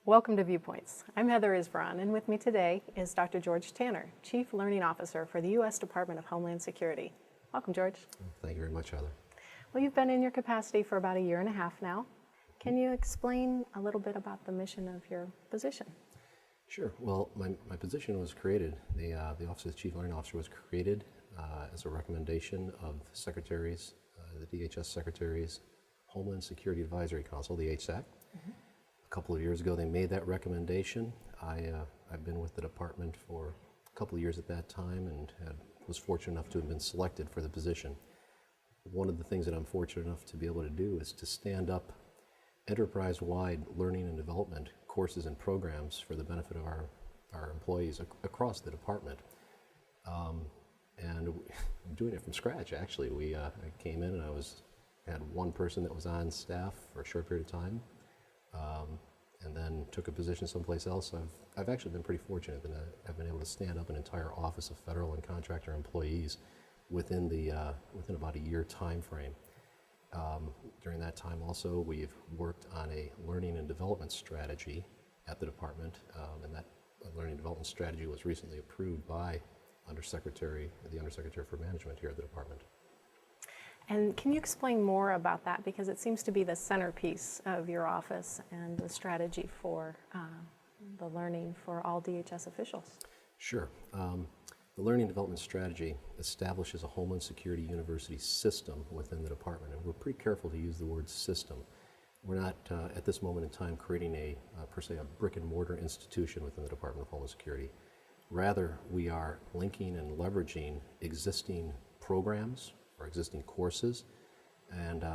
Welcome to Viewpoints. I'm Heather Isbron, and with me today is Dr. George Tanner, Chief Learning Officer for the U.S. Department of Homeland Security. Welcome, George. Thank you very much, Heather. Well, you've been in your capacity for about a year and a half now. Can you explain a little bit about the mission of your position? Sure. Well, my position was created, the Office of the Chief Learning Officer was created as a recommendation of secretaries, the DHS Secretaries Homeland Security Advisory Council, the HSAC. A couple of years ago, they made that recommendation. I've been with the department for a couple of years at that time and was fortunate enough to have been selected for the position. One of the things that I'm fortunate enough to be able to do is to stand up enterprise-wide learning and development courses and programs for the benefit of our employees across the department. And I'm doing it from scratch, actually. I came in and had one person that was on staff for a short period of time, and then took a position someplace else. I've actually been pretty fortunate that I've been able to stand up an entire office of federal and contractor employees within about a year time frame. During that time also, we've worked on a learning and development strategy at the department, and that learning and development strategy was recently approved by the Undersecretary for Management here at the department. And can you explain more about that? Because it seems to be the centerpiece of your office and the strategy for the learning for all DHS officials. Sure. The Learning and Development Strategy establishes a Homeland Security University System within the department, and we're pretty careful to use the word system. We're not, at this moment in time, creating per se, a brick and mortar institution within the Department of Homeland Security. Rather, we are linking and leveraging existing programs or existing courses, and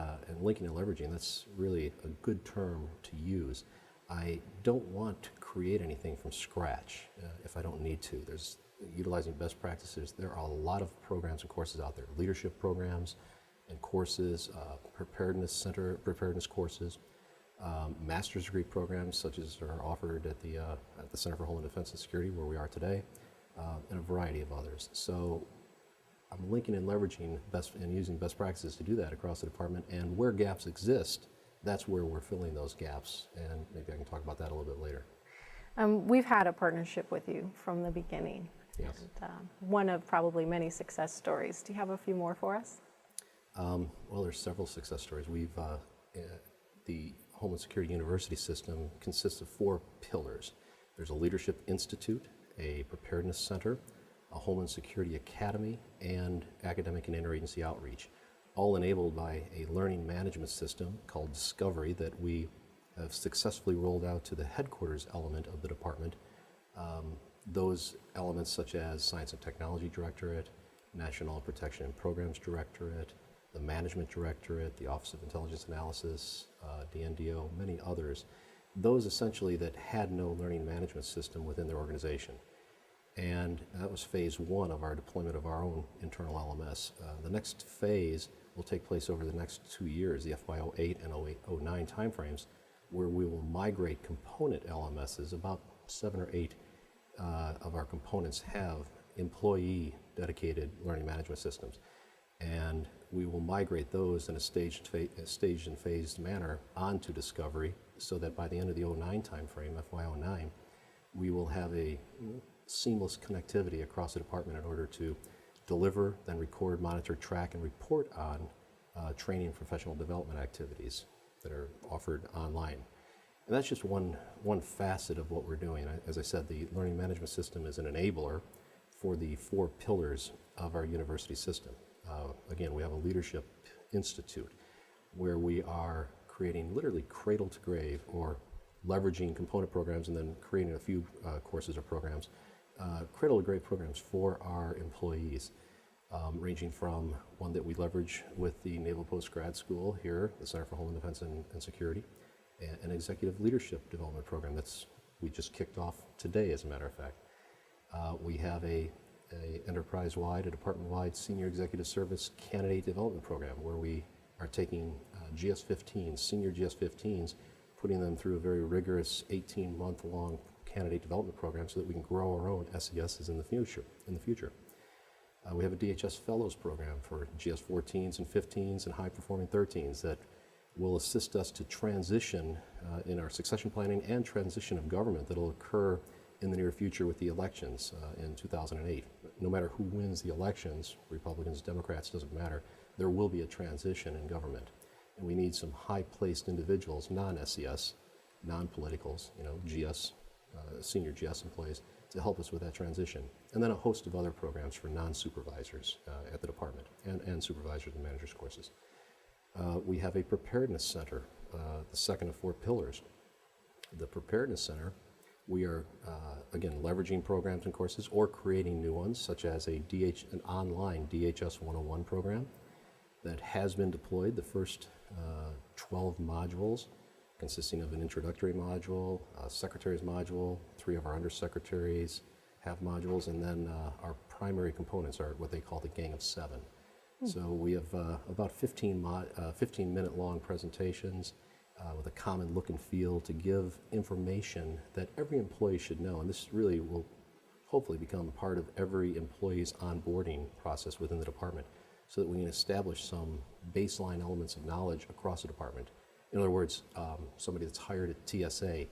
linking and leveraging, that's really a good term to use. I don't want to create anything from scratch if I don't need to. There's utilizing best practices. There are a lot of programs and courses out there, leadership programs and courses, preparedness courses, master's degree programs such as are offered at the Center for Homeland Defense and Security, where we are today, and a variety of others. So I'm linking and leveraging and using best practices to do that across the department, and where gaps exist, that's where we're filling those gaps, and maybe I can talk about that a little bit later. We've had a partnership with you from the beginning. Yes. And, one of probably many success stories. Do you have a few more for us? Well, there's several success stories. The Homeland Security University System consists of 4 pillars. There's a Leadership Institute, a Preparedness Center, a Homeland Security Academy, and academic and interagency outreach, all enabled by a learning management system called Discovery that we have successfully rolled out to the headquarters element of the department. Those elements such as Science and Technology Directorate, National Protection and Programs Directorate, the Management Directorate, the Office of Intelligence Analysis, DNDO, many others, those essentially that had no learning management system within their organization. And that was phase 1 of our deployment of our own internal LMS. The next phase will take place over the next 2 years, the FY08 and 09 timeframes, where we will migrate component LMSs. About 7 or 8 of our components have employee dedicated learning management systems. And we will migrate those in a staged and phased manner onto Discovery, so that by the end of the 09 timeframe, FY09, we will have a seamless connectivity across the department in order to deliver, then record, monitor, track, and report on training and professional development activities that are offered online. And that's just one facet of what we're doing. As I said, the learning management system is an enabler for the 4 pillars of our university system. Again, we have a Leadership Institute where we are creating literally cradle to grave, or leveraging component programs and then creating a few courses or programs, cradle to grave programs for our employees, ranging from one that we leverage with the Naval Post Grad School here, the Center for Homeland Defense and Security, an executive leadership development program we just kicked off today, as a matter of fact. We have a enterprise-wide, a department-wide senior executive service candidate development program where we are taking GS-15s, senior GS-15s, putting them through a very rigorous 18-month-long candidate development program so that we can grow our own SESs in the future. We have a DHS Fellows program for GS-14s and 15s and high-performing 13s that will assist us to transition in our succession planning and transition of government that will occur in the near future with the elections in 2008. No matter who wins the elections, Republicans, Democrats, doesn't matter, there will be a transition in government. And we need some high-placed individuals, non-SES, non-politicals, GS, senior GS employees, to help us with that transition. And then a host of other programs for non-supervisors at the department and supervisors and managers courses. We have a preparedness center, the second of 4 pillars. The preparedness center, we are, again, leveraging programs and courses or creating new ones, such as an online DHS 101 program that has been deployed. The first 12 modules, consisting of an introductory module, a secretary's module, 3 of our undersecretaries have modules, and then our primary components are what they call the Gang of 7. So we have about 15-minute long presentations with a common look and feel to give information that every employee should know. And this really will hopefully become part of every employee's onboarding process within the department, so that we can establish some baseline elements of knowledge across the department. In other words, somebody that's hired at TSA,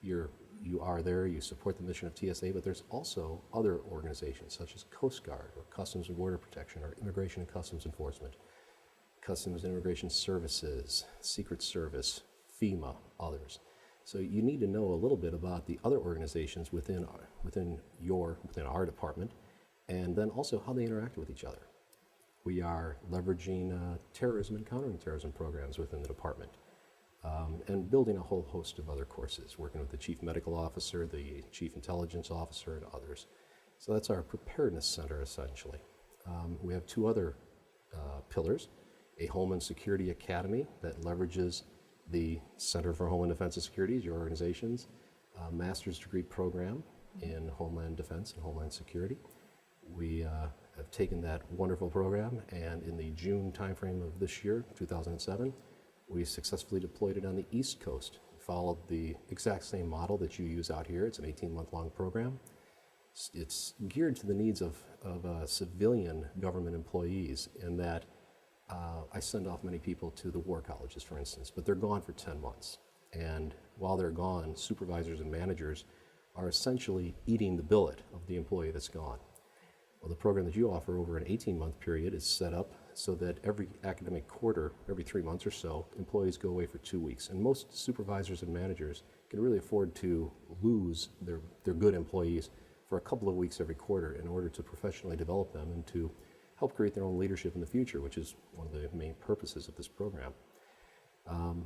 you are there, you support the mission of TSA, but there's also other organizations such as Coast Guard or Customs and Border Protection or Immigration and Customs Enforcement, Customs and Immigration Services, Secret Service, FEMA, others. So you need to know a little bit about the other organizations within our department, and then also how they interact with each other. We are leveraging terrorism and countering terrorism programs within the department. And building a whole host of other courses, working with the Chief Medical Officer, the Chief Intelligence Officer, and others. So that's our preparedness center, essentially. We have 2 other pillars, a Homeland Security Academy that leverages the Center for Homeland Defense and Security, your organization's master's degree program in Homeland Defense and Homeland Security. We have taken that wonderful program, and in the June timeframe of this year, 2007, we successfully deployed it on the East Coast. We followed the exact same model that you use out here. It's an 18-month-long program. It's geared to the needs of civilian government employees, in that I send off many people to the war colleges, for instance, but they're gone for 10 months. And while they're gone, supervisors and managers are essentially eating the billet of the employee that's gone. Well, the program that you offer over an 18-month period is set up so that every academic quarter, every 3 months or so, employees go away for 2 weeks. And most supervisors and managers can really afford to lose their good employees for a couple of weeks every quarter in order to professionally develop them and to help create their own leadership in the future, which is one of the main purposes of this program.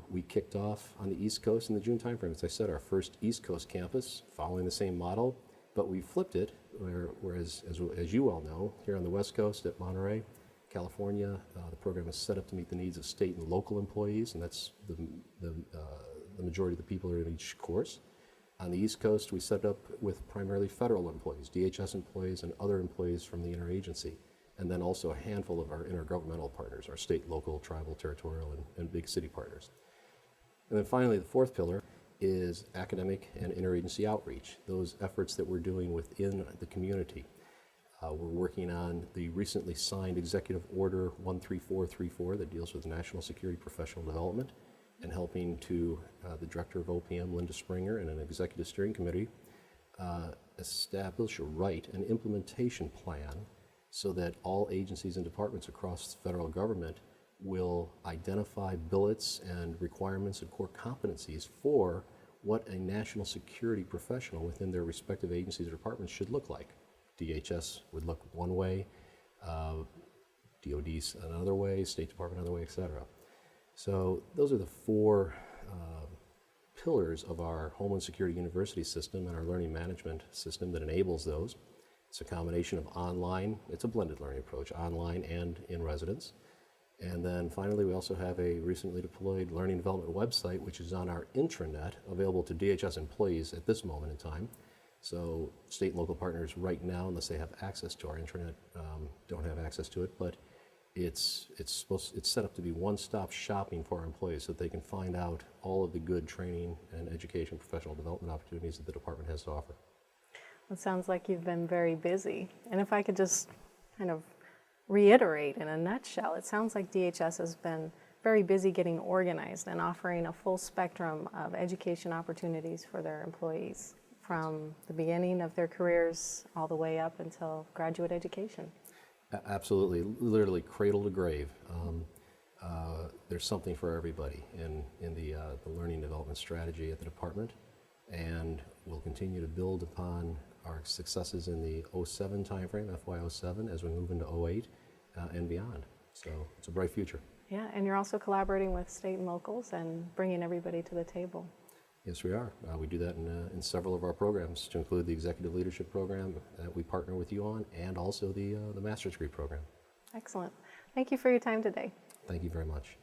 We kicked off on the East Coast in the June timeframe, as I said, our first East Coast campus, following the same model, but we flipped it, whereas, as you all know, here on the West Coast at Monterey, California, the program is set up to meet the needs of state and local employees, and that's the majority of the people are in each course. On the East Coast, we set it up with primarily federal employees, DHS employees, and other employees from the interagency, and then also a handful of our intergovernmental partners, our state, local, tribal, territorial, and big city partners. And then finally, the 4th pillar is academic and interagency outreach, those efforts that we're doing within the community. We're working on the recently signed Executive Order 13434 that deals with national security professional development, and helping to the Director of OPM, Linda Springer, and an Executive Steering Committee establish or write an implementation plan so that all agencies and departments across the federal government will identify billets and requirements and core competencies for what a national security professional within their respective agencies or departments should look like. DHS would look one way, DOD's another way, State Department another way, etc. So those are the 4 pillars of our Homeland Security University System and our learning management system that enables those. It's a combination of online, it's a blended learning approach, online and in residence. And then finally, we also have a recently deployed learning development website, which is on our intranet, available to DHS employees at this moment in time. So state and local partners right now, unless they have access to our intranet, don't have access to it, but it's set up to be one-stop shopping for our employees so that they can find out all of the good training and education, professional development opportunities that the department has to offer. It sounds like you've been very busy. And if I could just kind of reiterate in a nutshell, it sounds like DHS has been very busy getting organized and offering a full spectrum of education opportunities for their employees from the beginning of their careers all the way up until graduate education. Absolutely, literally cradle to grave. There's something for everybody in the learning development strategy at the department, and we'll continue to build upon our successes in the '07 timeframe, FY07, as we move into '08 and beyond. So it's a bright future. Yeah, and you're also collaborating with state and locals and bringing everybody to the table. Yes, we are. We do that in several of our programs, to include the Executive Leadership Program that we partner with you on, and also the Master's Degree Program. Excellent. Thank you for your time today. Thank you very much.